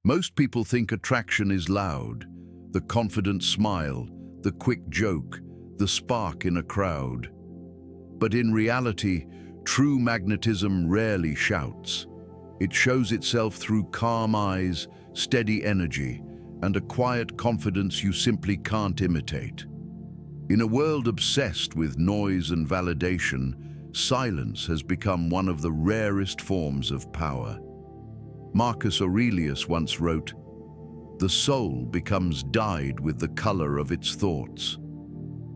Most people think attraction is loud, the confident smile, the quick joke, the spark in a crowd. But in reality, true magnetism rarely shouts. It shows itself through calm eyes, steady energy, and a quiet confidence you simply can't imitate. In a world obsessed with noise and validation, silence has become one of the rarest forms of power. Marcus Aurelius once wrote, "The soul becomes dyed with the color of its thoughts."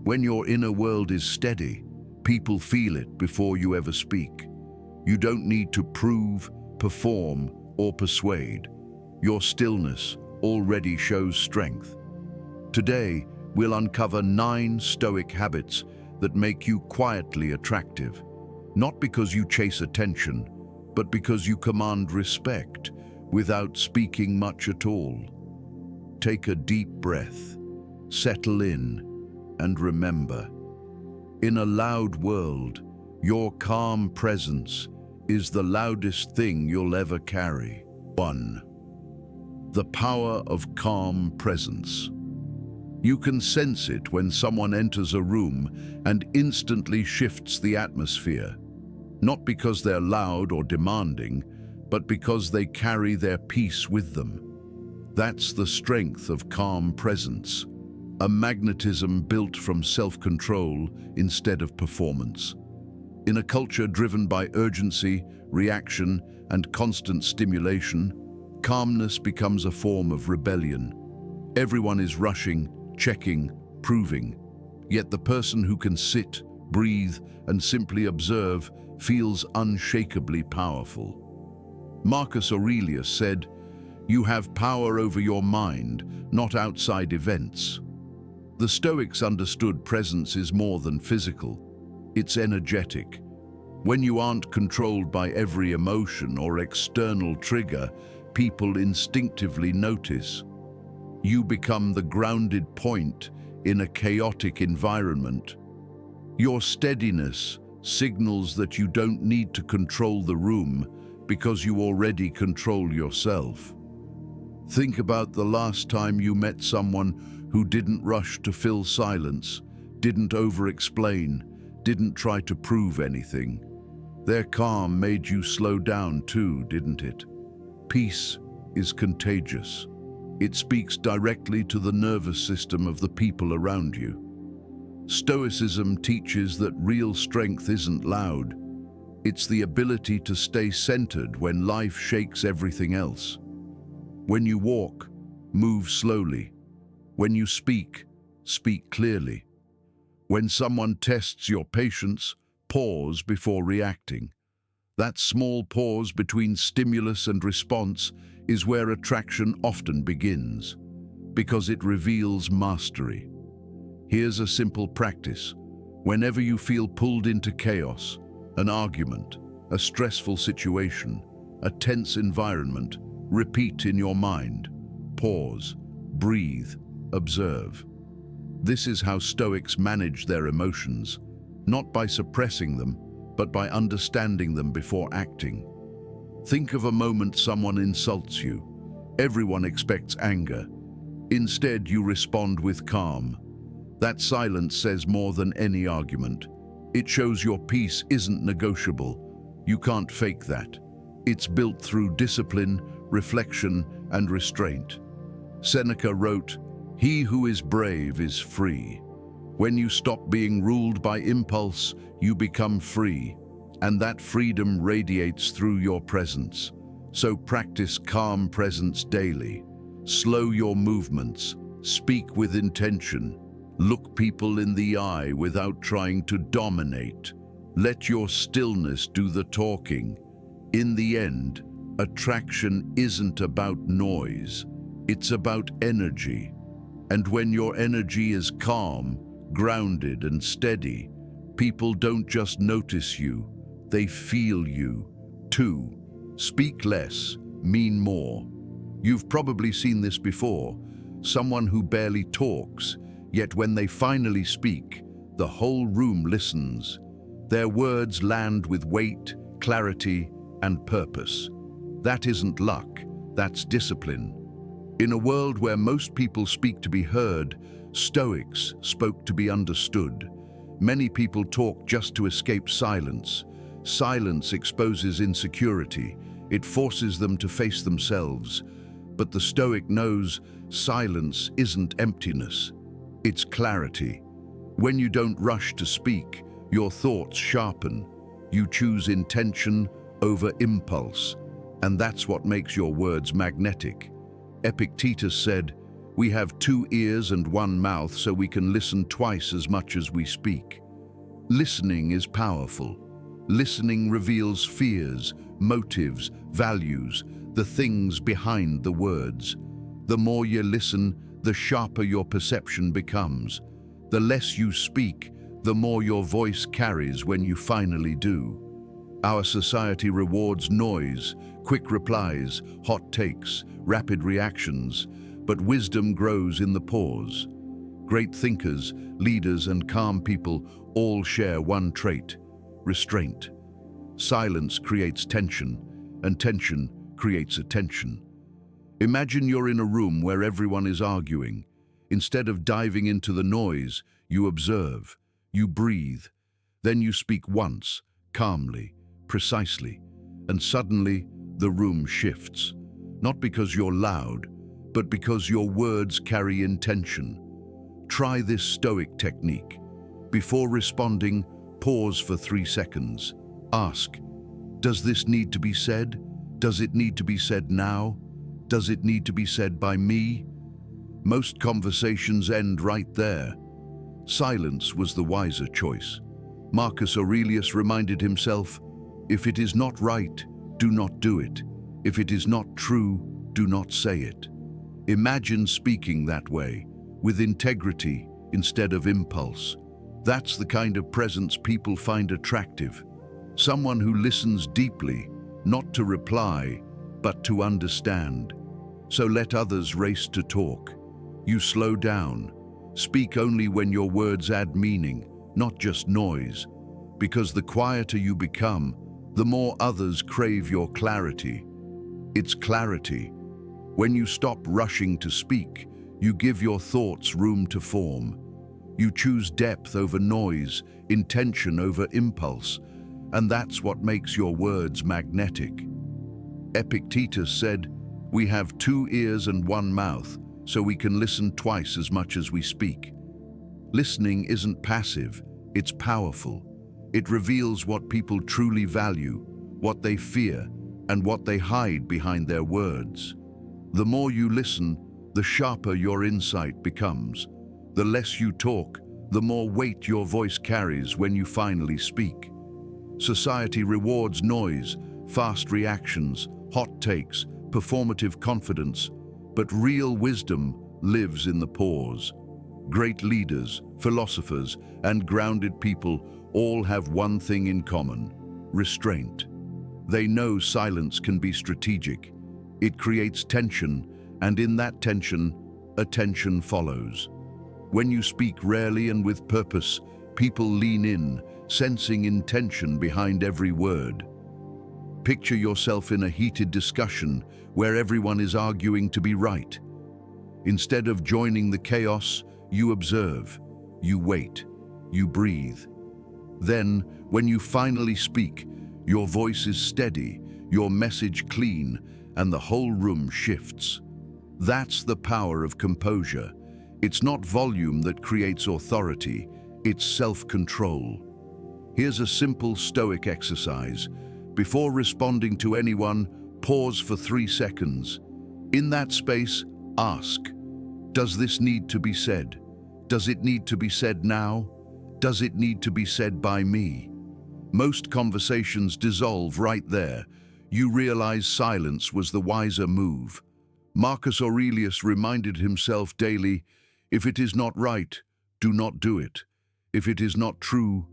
When your inner world is steady, people feel it before you ever speak. You don't need to prove, perform, or persuade. Your stillness already shows strength. Today, we'll uncover 9 Stoic habits that make you quietly attractive, not because you chase attention, but because you command respect without speaking much at all. Take a deep breath, settle in, and remember, in a loud world, your calm presence is the loudest thing you'll ever carry. 1. The power of calm presence. You can sense it when someone enters a room and instantly shifts the atmosphere, not because they're loud or demanding, but because they carry their peace with them. That's the strength of calm presence, a magnetism built from self-control instead of performance. In a culture driven by urgency, reaction, and constant stimulation, calmness becomes a form of rebellion. Everyone is rushing, checking, proving. Yet the person who can sit, breathe, and simply observe feels unshakably powerful. Marcus Aurelius said, "You have power over your mind, not outside events." The Stoics understood presence is more than physical. It's energetic. When you aren't controlled by every emotion or external trigger, people instinctively notice. You become the grounded point in a chaotic environment. Your steadiness signals that you don't need to control the room because you already control yourself. Think about the last time you met someone who didn't rush to fill silence, didn't over-explain, didn't try to prove anything. Their calm made you slow down too, didn't it? Peace is contagious. It speaks directly to the nervous system of the people around you. Stoicism teaches that real strength isn't loud. It's the ability to stay centered when life shakes everything else. When you walk, move slowly. When you speak, speak clearly. When someone tests your patience, pause before reacting. That small pause between stimulus and response is where attraction often begins, because it reveals mastery. Here's a simple practice. Whenever you feel pulled into chaos, an argument, a stressful situation, a tense environment, repeat in your mind. Pause, breathe, observe. This is how Stoics manage their emotions, not by suppressing them, but by understanding them before acting. Think of a moment someone insults you. Everyone expects anger. Instead, you respond with calm. That silence says more than any argument. It shows your peace isn't negotiable. You can't fake that. It's built through discipline, reflection, and restraint. Seneca wrote, "He who is brave is free." When you stop being ruled by impulse, you become free, and that freedom radiates through your presence. So practice calm presence daily. Slow your movements, speak with intention, look people in the eye without trying to dominate. Let your stillness do the talking. In the end, attraction isn't about noise, it's about energy. And when your energy is calm, grounded and steady, people don't just notice you, they feel you. 2. Speak less, mean more. You've probably seen this before. Someone who barely talks, yet when they finally speak, the whole room listens. Their words land with weight, clarity, and purpose. That isn't luck, That's discipline. In a world where most people speak to be heard, Stoics spoke to be understood. Many people talk just to escape silence. Silence exposes insecurity. It forces them to face themselves. But the Stoic knows silence isn't emptiness. It's clarity. When you don't rush to speak, your thoughts sharpen. You choose intention over impulse. And that's what makes your words magnetic. Epictetus said, "We have 2 ears and 1 mouth so we can listen twice as much as we speak." Listening is powerful. Listening reveals fears, motives, values, the things behind the words. The more you listen, the sharper your perception becomes. The less you speak, the more your voice carries when you finally do. Our society rewards noise, quick replies, hot takes, rapid reactions, but wisdom grows in the pause. Great thinkers, leaders, and calm people all share one trait: restraint. Silence creates tension, and tension creates attention. Imagine you're in a room where everyone is arguing. Instead of diving into the noise, you observe, you breathe, then you speak once, calmly, precisely, and suddenly the room shifts. Not because you're loud, but because your words carry intention. Try this Stoic technique. Before responding, pause for 3 seconds. Ask, does this need to be said? Does it need to be said now? Does it need to be said by me? Most conversations end right there. Silence was the wiser choice. Marcus Aurelius reminded himself, "If it is not right, do not do it. If it is not true, do not say it." Imagine speaking that way, with integrity instead of impulse. That's the kind of presence people find attractive. Someone who listens deeply, not to reply, but to understand. So let others race to talk. You slow down. Speak only when your words add meaning, not just noise. Because the quieter you become, the more others crave your clarity. It's clarity. When you stop rushing to speak, you give your thoughts room to form. You choose depth over noise, intention over impulse, and that's what makes your words magnetic. Epictetus said, "We have 2 ears and 1 mouth, so we can listen twice as much as we speak." Listening isn't passive, it's powerful. It reveals what people truly value, what they fear, and what they hide behind their words. The more you listen, the sharper your insight becomes. The less you talk, the more weight your voice carries when you finally speak. Society rewards noise, fast reactions, hot takes, performative confidence, but real wisdom lives in the pause. Great leaders, philosophers, and grounded people all have one thing in common: restraint. They know silence can be strategic. It creates tension, and in that tension, attention follows. When you speak rarely and with purpose, people lean in, sensing intention behind every word. Picture yourself in a heated discussion where everyone is arguing to be right. Instead of joining the chaos, you observe, you wait, you breathe. Then, when you finally speak, your voice is steady, your message clean, and the whole room shifts. That's the power of composure. It's not volume that creates authority, it's self-control. Here's a simple Stoic exercise. Before responding to anyone, pause for 3 seconds. In that space, ask, does this need to be said? Does it need to be said now? Does it need to be said by me? Most conversations dissolve right there. You realize silence was the wiser move. Marcus Aurelius reminded himself daily, if it is not right, do not do it. If it is not true,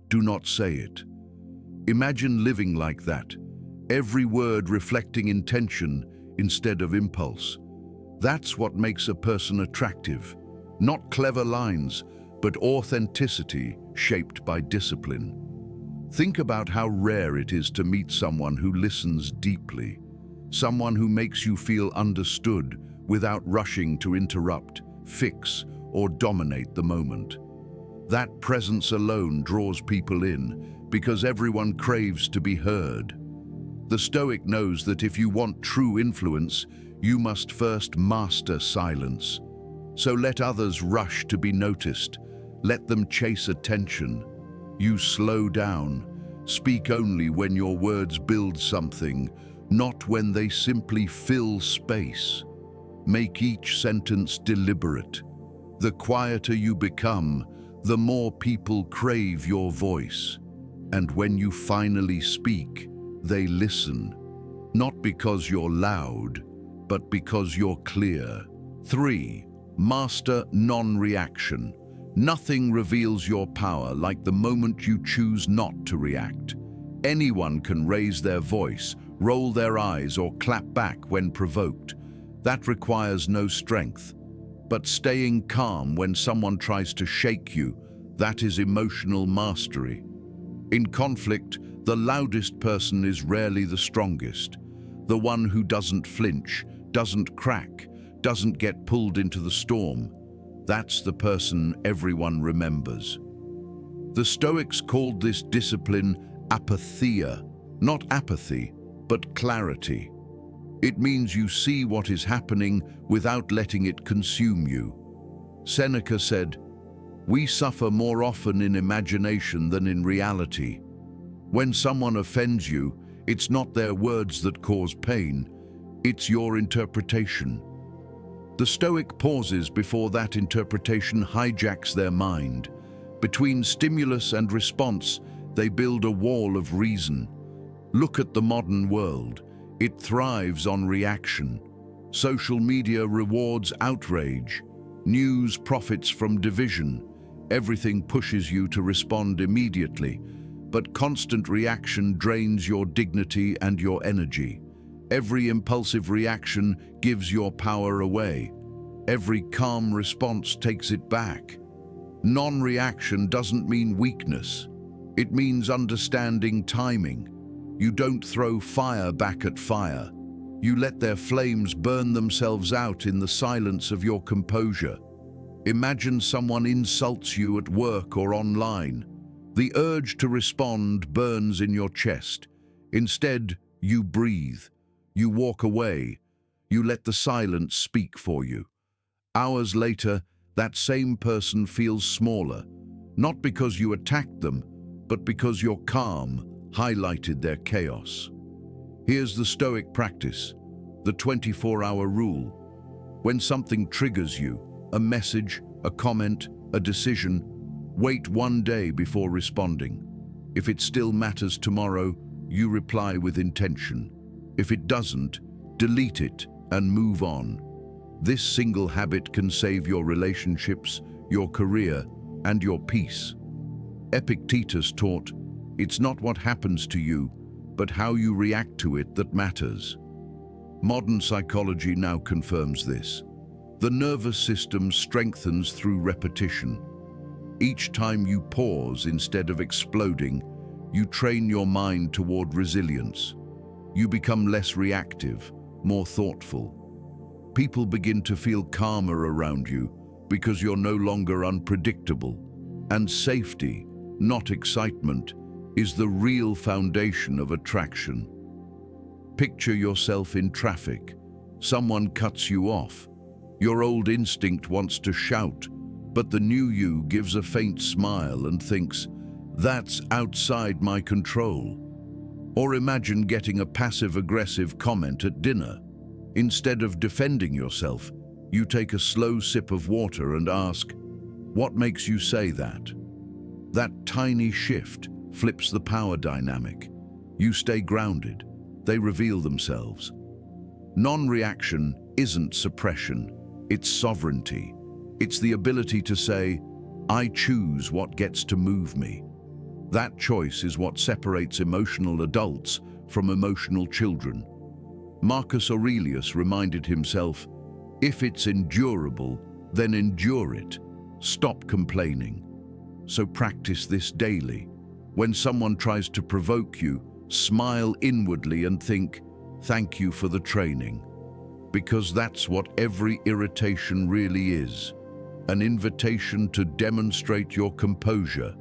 do not say it. Imagine living like that, every word reflecting intention instead of impulse. That's what makes a person attractive. Not clever lines, but authenticity shaped by discipline. Think about how rare it is to meet someone who listens deeply. someone who makes you feel understood without rushing to interrupt, fix, or dominate the moment. That presence alone draws people in because everyone craves to be heard. The Stoic knows that if you want true influence, you must first master silence. So let others rush to be noticed. Let them chase attention. You slow down. Speak only when your words build something, not when they simply fill space. Make each sentence deliberate. The quieter you become, the more people crave your voice. And when you finally speak, they listen, not because you're loud, but because you're clear. 3. Master non-reaction. Nothing reveals your power like the moment you choose not to react. Anyone can raise their voice, roll their eyes, or clap back when provoked. That requires no strength. But staying calm when someone tries to shake you, that is emotional mastery. In conflict, the loudest person is rarely the strongest. The one who doesn't flinch, doesn't crack, doesn't get pulled into the storm. That's the person everyone remembers. The Stoics called this discipline apatheia, not apathy, but clarity. It means you see what is happening without letting it consume you. Seneca said, "We suffer more often in imagination than in reality." When someone offends you, it's not their words that cause pain, it's your interpretation. The Stoic pauses before that interpretation hijacks their mind. Between stimulus and response, they build a wall of reason. Look at the modern world. It thrives on reaction. Social media rewards outrage. News profits from division. Everything pushes you to respond immediately. But constant reaction drains your dignity and your energy. Every impulsive reaction gives your power away. Every calm response takes it back. Non-reaction doesn't mean weakness. It means understanding timing. You don't throw fire back at fire. You let their flames burn themselves out in the silence of your composure. Imagine someone insults you at work or online. The urge to respond burns in your chest. Instead, you breathe. You walk away. You let the silence speak for you. Hours later, that same person feels smaller, not because you attacked them, but because your calm highlighted their chaos. Here's the Stoic practice, the 24-hour rule. When something triggers you, a message, a comment, a decision, wait 1 day before responding. If it still matters tomorrow, you reply with intention. If it doesn't, delete it and move on. This single habit can save your relationships, your career, and your peace. Epictetus taught, "It's not what happens to you, but how you react to it that matters." Modern psychology now confirms this. The nervous system strengthens through repetition. Each time you pause instead of exploding, you train your mind toward resilience. You become less reactive, more thoughtful. People begin to feel calmer around you because you're no longer unpredictable. And safety, not excitement, is the real foundation of attraction. Picture yourself in traffic. Someone cuts you off. Your old instinct wants to shout, but the new you gives a faint smile and thinks, "That's outside my control." Or imagine getting a passive-aggressive comment at dinner. Instead of defending yourself, you take a slow sip of water and ask, "What makes you say that?" That tiny shift flips the power dynamic. You stay grounded. They reveal themselves. Non-reaction isn't suppression, it's sovereignty. It's the ability to say, "I choose what gets to move me." That choice is what separates emotional adults from emotional children. Marcus Aurelius reminded himself, "If it's endurable, then endure it. Stop complaining." So practice this daily. When someone tries to provoke you, smile inwardly and think, Thank you for the training. Because that's what every irritation really is, an invitation to demonstrate your composure.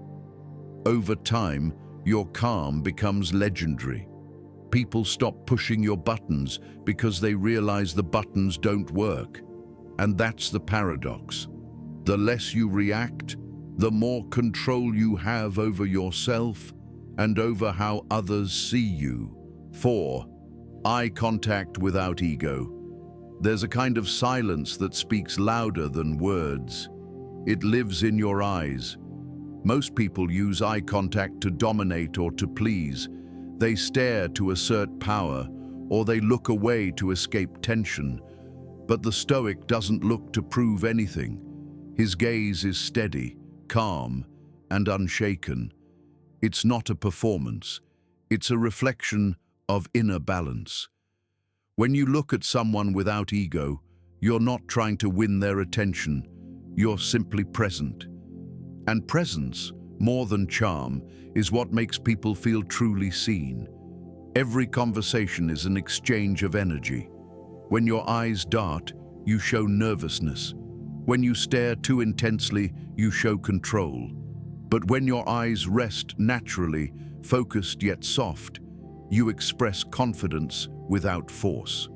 Over time, your calm becomes legendary. People stop pushing your buttons because they realize the buttons don't work. And that's the paradox. The less you react, the more control you have over yourself and over how others see you. 4. Eye contact without ego. There's a kind of silence that speaks louder than words. It lives in your eyes. Most people use eye contact to dominate or to please. They stare to assert power, or they look away to escape tension. But the Stoic doesn't look to prove anything. His gaze is steady, calm, and unshaken. It's not a performance. It's a reflection of inner balance. When you look at someone without ego, you're not trying to win their attention. You're simply present. And presence, more than charm, is what makes people feel truly seen. Every conversation is an exchange of energy. When your eyes dart, you show nervousness. When you stare too intensely, you show control. But when your eyes rest naturally, focused yet soft, you express confidence without force.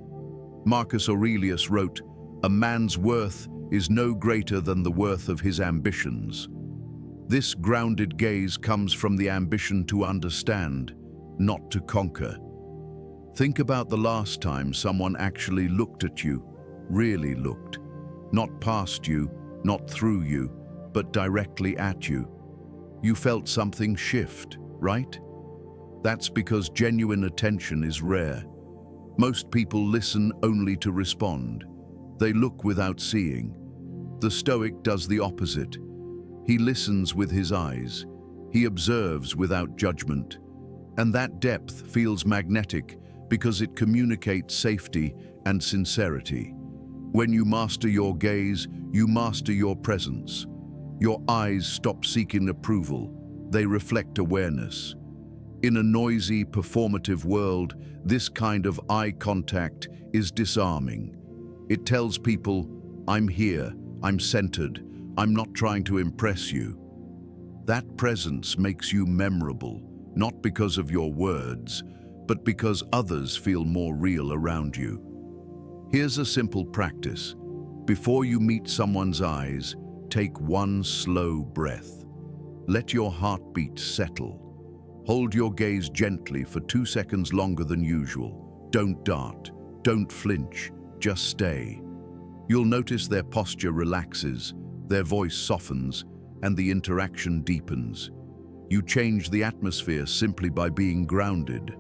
Marcus Aurelius wrote, "A man's worth is no greater than the worth of his ambitions." This grounded gaze comes from the ambition to understand, not to conquer. Think about the last time someone actually looked at you, really looked. Not past you, not through you, but directly at you. You felt something shift, right? That's because genuine attention is rare. Most people listen only to respond. They look without seeing. The Stoic does the opposite. He listens with his eyes. He observes without judgment. And that depth feels magnetic because it communicates safety and sincerity. When you master your gaze, you master your presence. Your eyes stop seeking approval. They reflect awareness. In a noisy, performative world, this kind of eye contact is disarming. It tells people, "I'm here, I'm centered, I'm not trying to impress you." That presence makes you memorable, not because of your words, but because others feel more real around you. Here's a simple practice. Before you meet someone's eyes, take one slow breath. Let your heartbeat settle. Hold your gaze gently for 2 seconds longer than usual. Don't dart, don't flinch, just stay. You'll notice their posture relaxes, their voice softens, and the interaction deepens. You change the atmosphere simply by being grounded.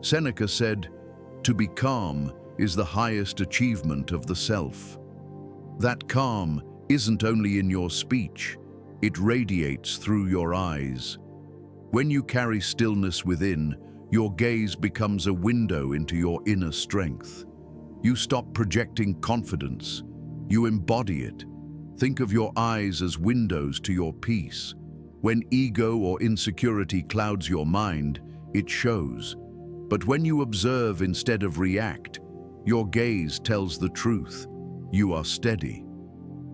Seneca said, "To be calm is the highest achievement of the self." That calm isn't only in your speech, it radiates through your eyes. When you carry stillness within, your gaze becomes a window into your inner strength. You stop projecting confidence. You embody it. Think of your eyes as windows to your peace. When ego or insecurity clouds your mind, it shows. But when you observe instead of react, your gaze tells the truth. You are steady.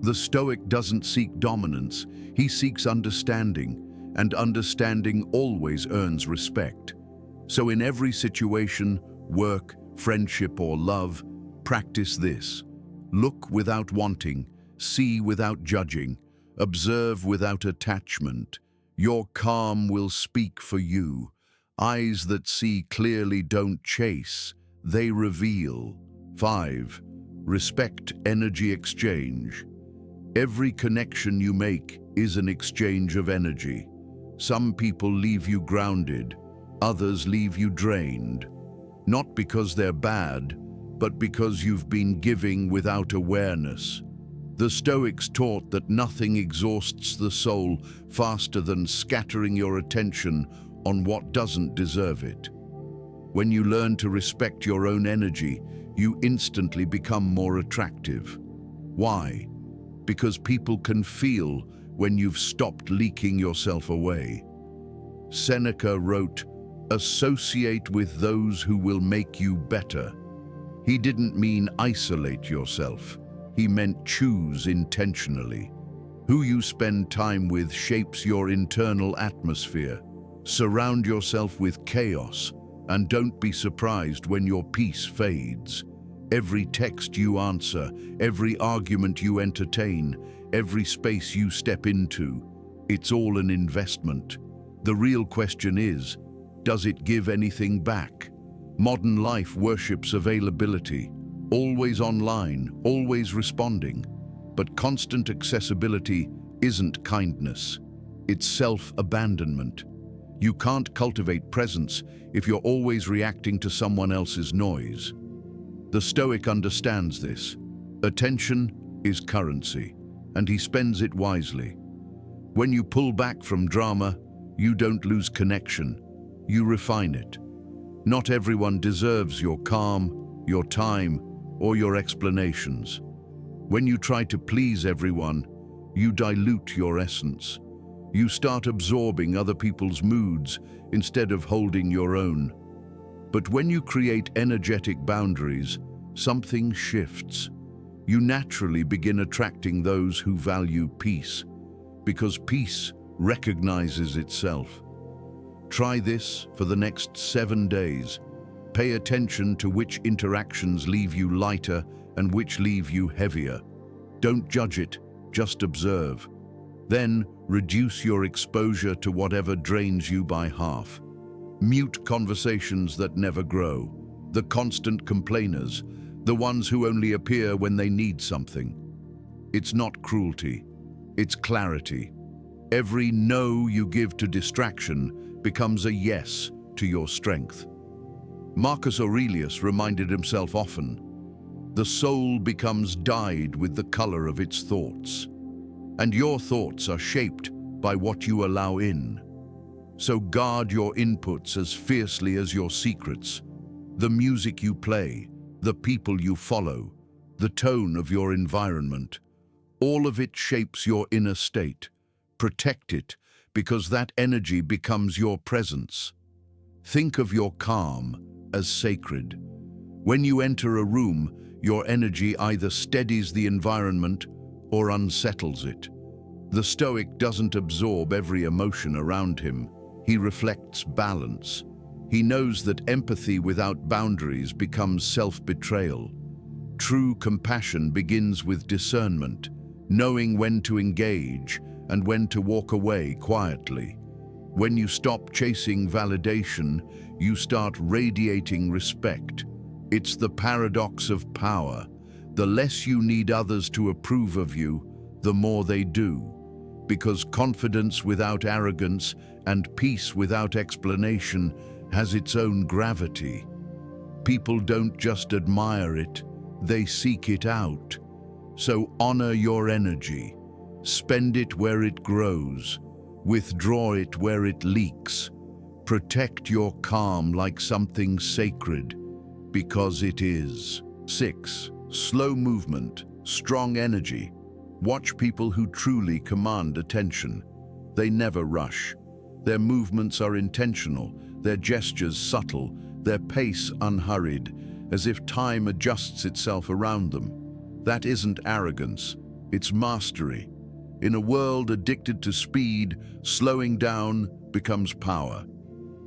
The Stoic doesn't seek dominance, he seeks understanding, and understanding always earns respect. So in every situation, work, friendship, or love, practice this. Look without wanting, see without judging, observe without attachment. Your calm will speak for you. Eyes that see clearly don't chase, they reveal. 5. Respect energy exchange. Every connection you make is an exchange of energy. Some people leave you grounded, others leave you drained. Not because they're bad, but because you've been giving without awareness. The Stoics taught that nothing exhausts the soul faster than scattering your attention on what doesn't deserve it. When you learn to respect your own energy, you instantly become more attractive. Why? Because people can feel when you've stopped leaking yourself away. Seneca wrote, Associate with those who will make you better. He didn't mean isolate yourself. He meant choose intentionally. Who you spend time with shapes your internal atmosphere. Surround yourself with chaos, and don't be surprised when your peace fades. Every text you answer, every argument you entertain, every space you step into, it's all an investment. The real question is, does it give anything back? Modern life worships availability, always online, always responding. But constant accessibility isn't kindness. It's self-abandonment. You can't cultivate presence if you're always reacting to someone else's noise. The Stoic understands this. Attention is currency, and he spends it wisely. When you pull back from drama, you don't lose connection, you refine it. Not everyone deserves your calm, your time, or your explanations. When you try to please everyone, you dilute your essence. You start absorbing other people's moods instead of holding your own. But when you create energetic boundaries, something shifts. You naturally begin attracting those who value peace, because peace recognizes itself. Try this for the next 7 days. Pay attention to which interactions leave you lighter and which leave you heavier. Don't judge it, just observe. Then reduce your exposure to whatever drains you by half. Mute conversations that never grow, the constant complainers, the ones who only appear when they need something. It's not cruelty, it's clarity. Every no you give to distraction becomes a yes to your strength. Marcus Aurelius reminded himself often, the soul becomes dyed with the color of its thoughts, and your thoughts are shaped by what you allow in. So guard your inputs as fiercely as your secrets. The music you play, the people you follow, the tone of your environment, all of it shapes your inner state. Protect it, because that energy becomes your presence. Think of your calm as sacred. When you enter a room, your energy either steadies the environment or unsettles it. The Stoic doesn't absorb every emotion around him. He reflects balance. He knows that empathy without boundaries becomes self-betrayal. True compassion begins with discernment, knowing when to engage and when to walk away quietly. When you stop chasing validation, you start radiating respect. It's the paradox of power. The less you need others to approve of you, the more they do. Because confidence without arrogance and peace without explanation has its own gravity. People don't just admire it, they seek it out. So honor your energy. Spend it where it grows. Withdraw it where it leaks. Protect your calm like something sacred, because it is. 6. Slow movement, strong energy. Watch people who truly command attention. They never rush. Their movements are intentional, their gestures subtle, their pace unhurried, as if time adjusts itself around them. That isn't arrogance, it's mastery. In a world addicted to speed, slowing down becomes power.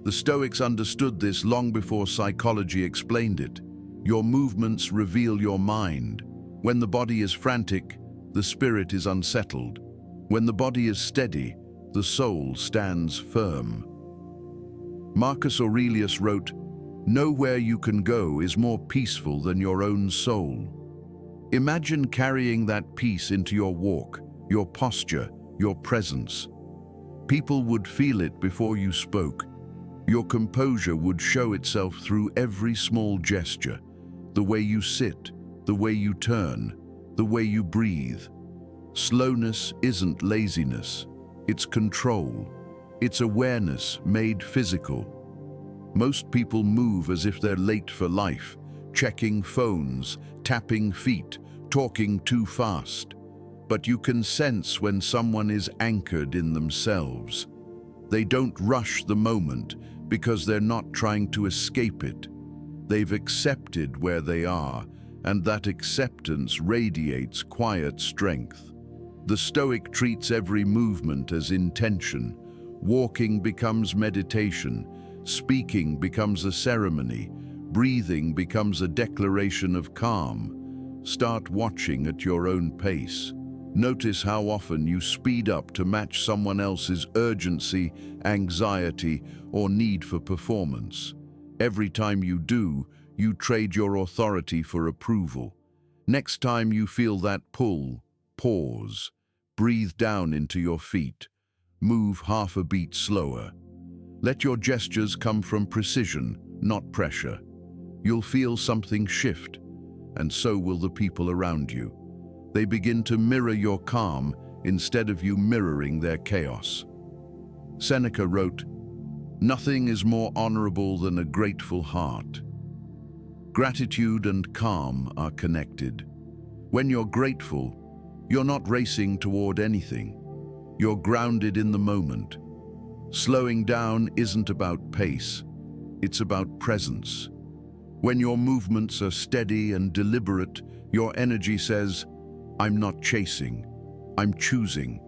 The Stoics understood this long before psychology explained it. Your movements reveal your mind. When the body is frantic, the spirit is unsettled. When the body is steady, the soul stands firm. Marcus Aurelius wrote, "Nowhere you can go is more peaceful than your own soul." Imagine carrying that peace into your walk, your posture, your presence. People would feel it before you spoke. Your composure would show itself through every small gesture, the way you sit, the way you turn, the way you breathe. Slowness isn't laziness, it's control. It's awareness made physical. Most people move as if they're late for life, checking phones, tapping feet, talking too fast. But you can sense when someone is anchored in themselves. They don't rush the moment because they're not trying to escape it. They've accepted where they are, and that acceptance radiates quiet strength. The Stoic treats every movement as intention. Walking becomes meditation, speaking becomes a ceremony, breathing becomes a declaration of calm. Start watching at your own pace. Notice how often you speed up to match someone else's urgency, anxiety, or need for performance. Every time you do, you trade your authority for approval. Next time you feel that pull, pause. Breathe down into your feet. Move half a beat slower. Let your gestures come from precision, not pressure. You'll feel something shift, and so will the people around you. They begin to mirror your calm instead of you mirroring their chaos. Seneca wrote, "Nothing is more honorable than a grateful heart." Gratitude and calm are connected. When you're grateful, you're not racing toward anything. You're grounded in the moment. Slowing down isn't about pace, it's about presence. When your movements are steady and deliberate, your energy says, "I'm not chasing, I'm choosing."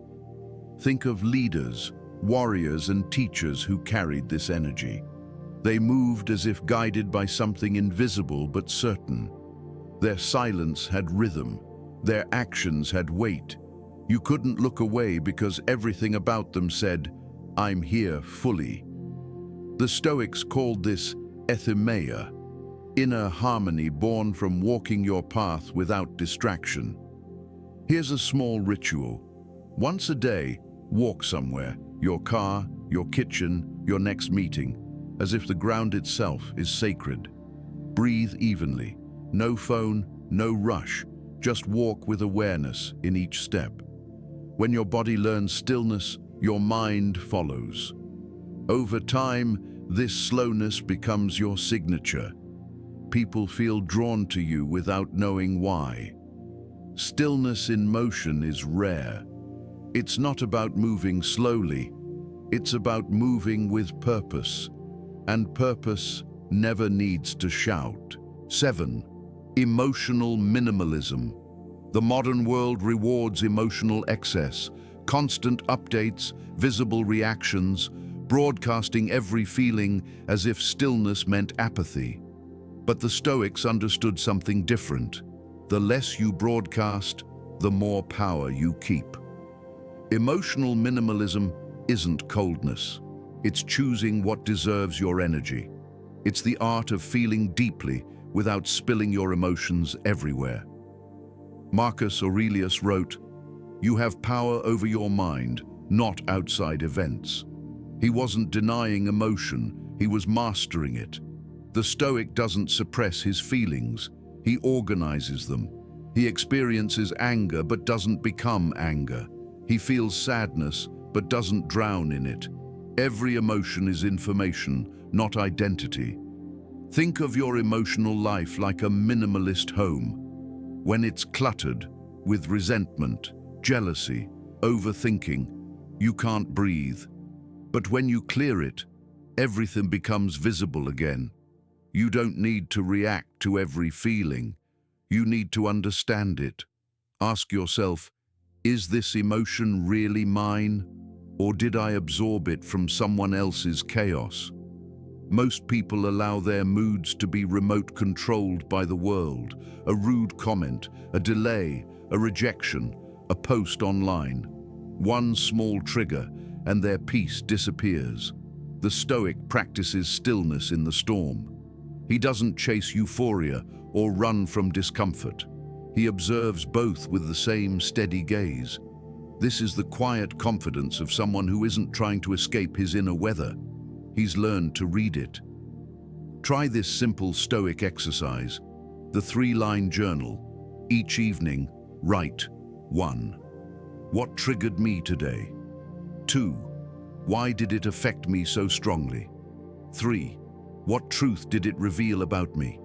Think of leaders, warriors, and teachers who carried this energy. They moved as if guided by something invisible but certain. Their silence had rhythm. Their actions had weight. You couldn't look away because everything about them said, "I'm here fully." The Stoics called this epithumia, inner harmony born from walking your path without distraction. Here's a small ritual. Once a day, walk somewhere, your car, your kitchen, your next meeting, as if the ground itself is sacred. Breathe evenly. No phone, no rush. Just walk with awareness in each step. When your body learns stillness, your mind follows. Over time, this slowness becomes your signature. People feel drawn to you without knowing why. Stillness in motion is rare. It's not about moving slowly, it's about moving with purpose. And purpose never needs to shout. 7. Emotional minimalism. The modern world rewards emotional excess, constant updates, visible reactions, broadcasting every feeling as if stillness meant apathy. But the Stoics understood something different. The less you broadcast, the more power you keep. Emotional minimalism isn't coldness. It's choosing what deserves your energy. It's the art of feeling deeply without spilling your emotions everywhere. Marcus Aurelius wrote, "You have power over your mind, not outside events." He wasn't denying emotion, he was mastering it. The Stoic doesn't suppress his feelings, he organizes them. He experiences anger but doesn't become anger. He feels sadness but doesn't drown in it. Every emotion is information, not identity. Think of your emotional life like a minimalist home. When it's cluttered with resentment, jealousy, overthinking, you can't breathe. But when you clear it, everything becomes visible again. You don't need to react to every feeling. You need to understand it. Ask yourself, is this emotion really mine? Or did I absorb it from someone else's chaos? Most people allow their moods to be remote controlled by the world. A rude comment, a delay, a rejection, a post online. One small trigger and their peace disappears. The Stoic practices stillness in the storm. He doesn't chase euphoria or run from discomfort. He observes both with the same steady gaze. This is the quiet confidence of someone who isn't trying to escape his inner weather. He's learned to read it. Try this simple Stoic exercise, the 3-line journal. Each evening, write 1. What triggered me today? 2. Why did it affect me so strongly? 3. What truth did it reveal about me?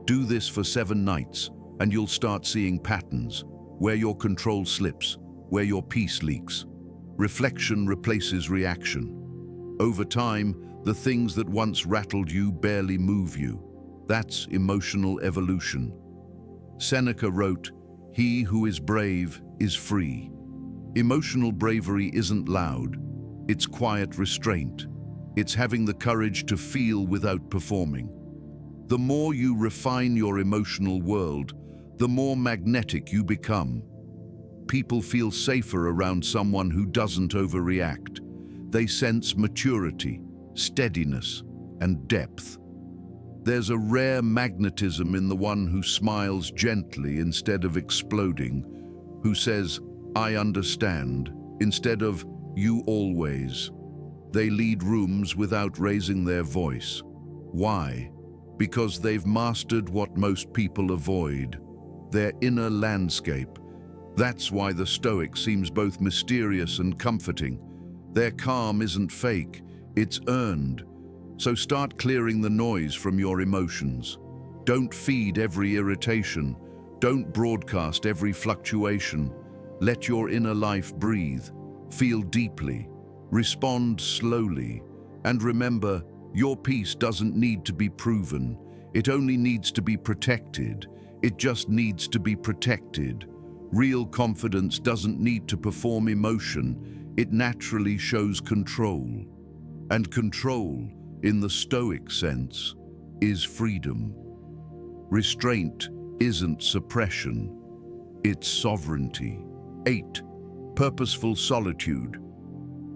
Do this for 7 nights, and you'll start seeing patterns, where your control slips, where your peace leaks. Reflection replaces reaction. Over time, the things that once rattled you barely move you. That's emotional evolution. Seneca wrote, "He who is brave is free." Emotional bravery isn't loud. It's quiet restraint. It's having the courage to feel without performing. The more you refine your emotional world, the more magnetic you become. People feel safer around someone who doesn't overreact. They sense maturity, steadiness, and depth. There's a rare magnetism in the one who smiles gently instead of exploding, who says, "I understand," instead of "you always." They lead rooms without raising their voice. Why? Because they've mastered what most people avoid, their inner landscape. That's why the Stoic seems both mysterious and comforting. Their calm isn't fake, it's earned. So start clearing the noise from your emotions. Don't feed every irritation. Don't broadcast every fluctuation. Let your inner life breathe. Feel deeply. Respond slowly. And remember, your peace doesn't need to be proven. It only needs to be protected. It just needs to be protected. Real confidence doesn't need to perform emotion. It naturally shows control. And control, in the Stoic sense, is freedom. Restraint isn't suppression. It's sovereignty. 8. Purposeful solitude.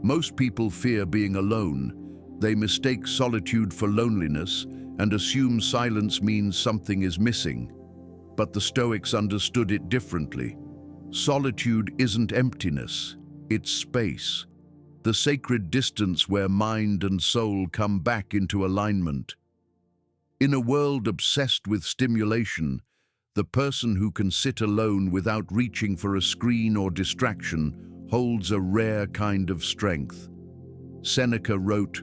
Most people fear being alone. They mistake solitude for loneliness and assume silence means something is missing. But the Stoics understood it differently. Solitude isn't emptiness, it's space. The sacred distance where mind and soul come back into alignment. In a world obsessed with stimulation, the person who can sit alone without reaching for a screen or distraction holds a rare kind of strength. Seneca wrote,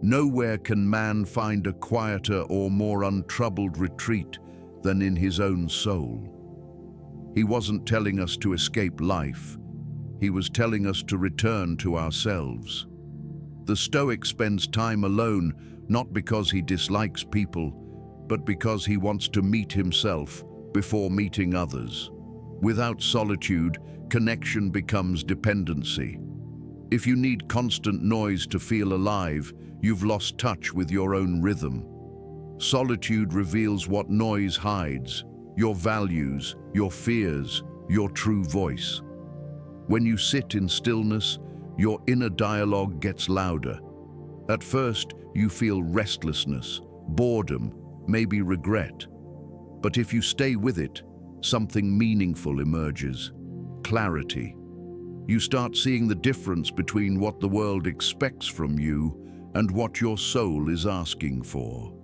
"Nowhere can man find a quieter or more untroubled retreat than in his own soul." He wasn't telling us to escape life. He was telling us to return to ourselves. The Stoic spends time alone not because he dislikes people, but because he wants to meet himself before meeting others. Without solitude, connection becomes dependency. If you need constant noise to feel alive, you've lost touch with your own rhythm. Solitude reveals what noise hides: your values, your fears, your true voice. When you sit in stillness, your inner dialogue gets louder. At first, you feel restlessness, boredom, maybe regret. But if you stay with it, something meaningful emerges: clarity. You start seeing the difference between what the world expects from you and what your soul is asking for.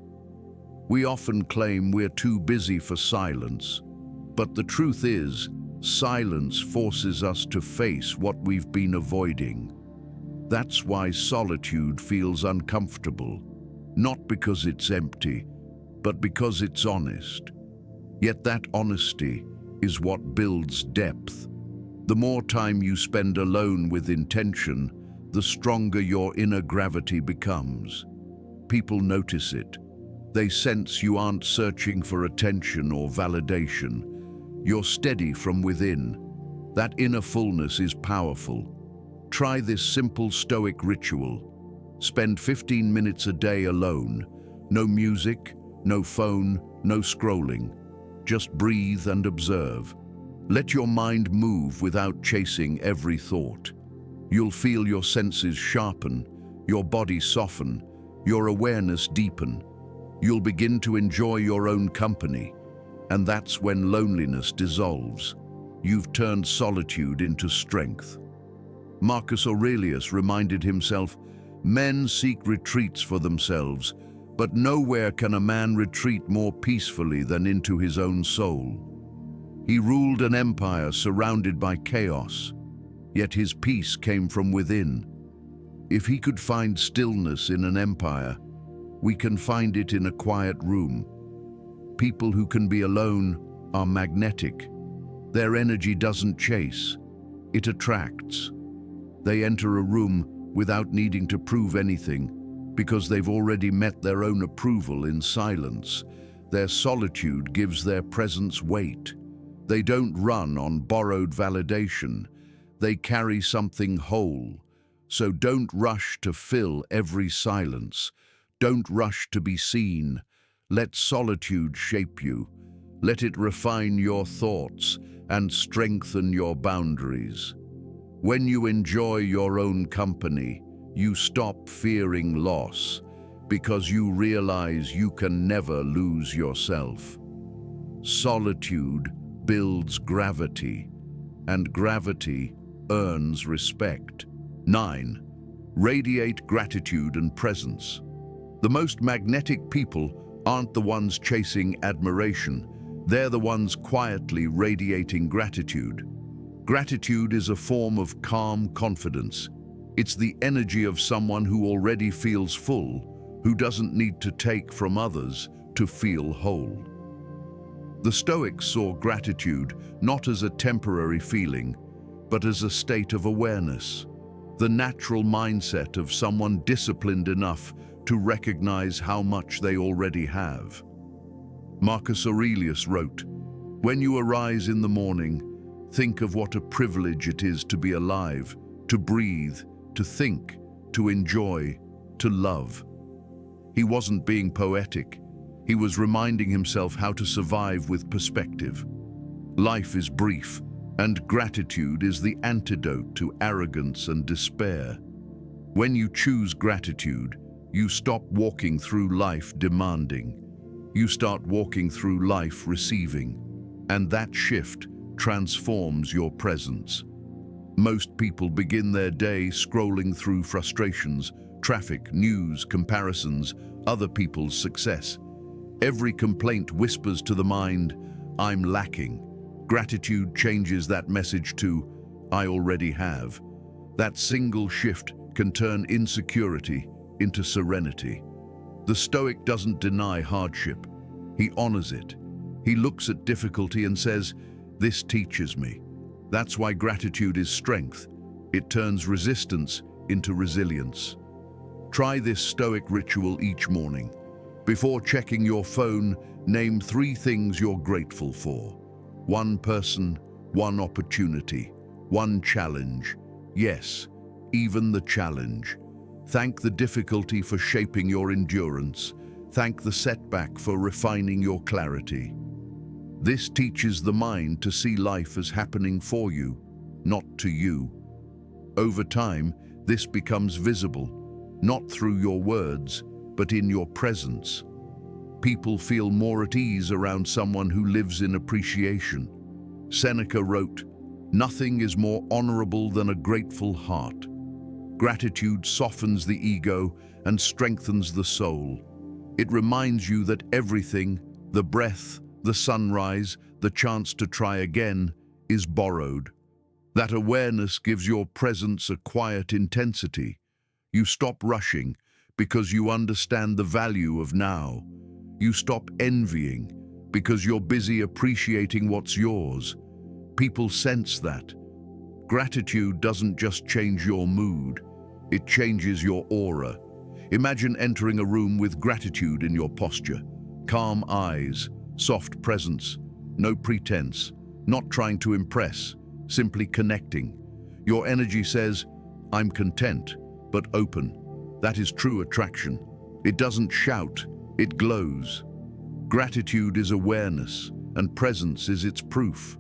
We often claim we're too busy for silence, but the truth is, silence forces us to face what we've been avoiding. That's why solitude feels uncomfortable, not because it's empty, but because it's honest. Yet that honesty is what builds depth. The more time you spend alone with intention, the stronger your inner gravity becomes. People notice it. They sense you aren't searching for attention or validation. You're steady from within. That inner fullness is powerful. Try this simple Stoic ritual. Spend 15 minutes a day alone. No music, no phone, no scrolling. Just breathe and observe. Let your mind move without chasing every thought. You'll feel your senses sharpen, your body soften, your awareness deepen. You'll begin to enjoy your own company, and that's when loneliness dissolves. You've turned solitude into strength. Marcus Aurelius reminded himself, "Men seek retreats for themselves, but nowhere can a man retreat more peacefully than into his own soul." He ruled an empire surrounded by chaos, yet his peace came from within. If he could find stillness in an empire, we can find it in a quiet room. People who can be alone are magnetic. Their energy doesn't chase, it attracts. They enter a room without needing to prove anything, because they've already met their own approval in silence. Their solitude gives their presence weight. They don't run on borrowed validation. They carry something whole. So don't rush to fill every silence. Don't rush to be seen. Let solitude shape you. Let it refine your thoughts and strengthen your boundaries. When you enjoy your own company, you stop fearing loss, because you realize you can never lose yourself. Solitude builds gravity, and gravity earns respect. 9. Radiate gratitude and presence. The most magnetic people aren't the ones chasing admiration. They're the ones quietly radiating gratitude. Gratitude is a form of calm confidence. It's the energy of someone who already feels full, who doesn't need to take from others to feel whole. The Stoics saw gratitude not as a temporary feeling, but as a state of awareness, the natural mindset of someone disciplined enough to recognize how much they already have. Marcus Aurelius wrote, "When you arise in the morning, think of what a privilege it is to be alive, to breathe, to think, to enjoy, to love." He wasn't being poetic. He was reminding himself how to survive with perspective. Life is brief, and gratitude is the antidote to arrogance and despair. When you choose gratitude, you stop walking through life demanding. You start walking through life receiving, and that shift transforms your presence. Most people begin their day scrolling through frustrations, traffic, news, comparisons, other people's success. Every complaint whispers to the mind, "I'm lacking." Gratitude changes that message to, "I already have." That single shift can turn insecurity into serenity. The Stoic doesn't deny hardship. He honors it. He looks at difficulty and says, "This teaches me." That's why gratitude is strength. It turns resistance into resilience. Try this Stoic ritual each morning. Before checking your phone, name 3 things you're grateful for. 1 person, 1 opportunity, 1 challenge. Yes, even the challenge. Thank the difficulty for shaping your endurance. Thank the setback for refining your clarity. This teaches the mind to see life as happening for you, not to you. Over time, this becomes visible, not through your words, but in your presence. People feel more at ease around someone who lives in appreciation. Seneca wrote, "Nothing is more honorable than a grateful heart." Gratitude softens the ego and strengthens the soul. It reminds you that everything, the breath, the sunrise, the chance to try again, is borrowed. That awareness gives your presence a quiet intensity. You stop rushing because you understand the value of now. You stop envying because you're busy appreciating what's yours. People sense that. Gratitude doesn't just change your mood, it changes your aura. Imagine entering a room with gratitude in your posture. Calm eyes, soft presence, no pretense, not trying to impress, simply connecting. Your energy says, "I'm content, but open." That is true attraction. It doesn't shout, it glows. Gratitude is awareness, and presence is its proof.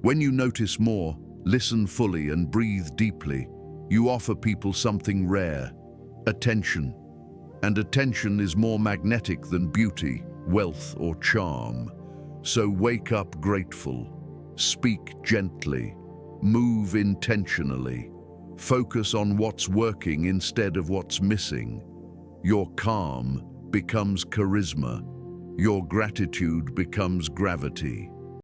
When you notice more, listen fully and breathe deeply, you offer people something rare, attention. And attention is more magnetic than beauty, wealth, or charm. So wake up grateful, speak gently, move intentionally, focus on what's working instead of what's missing. Your calm becomes charisma, your gratitude becomes gravity.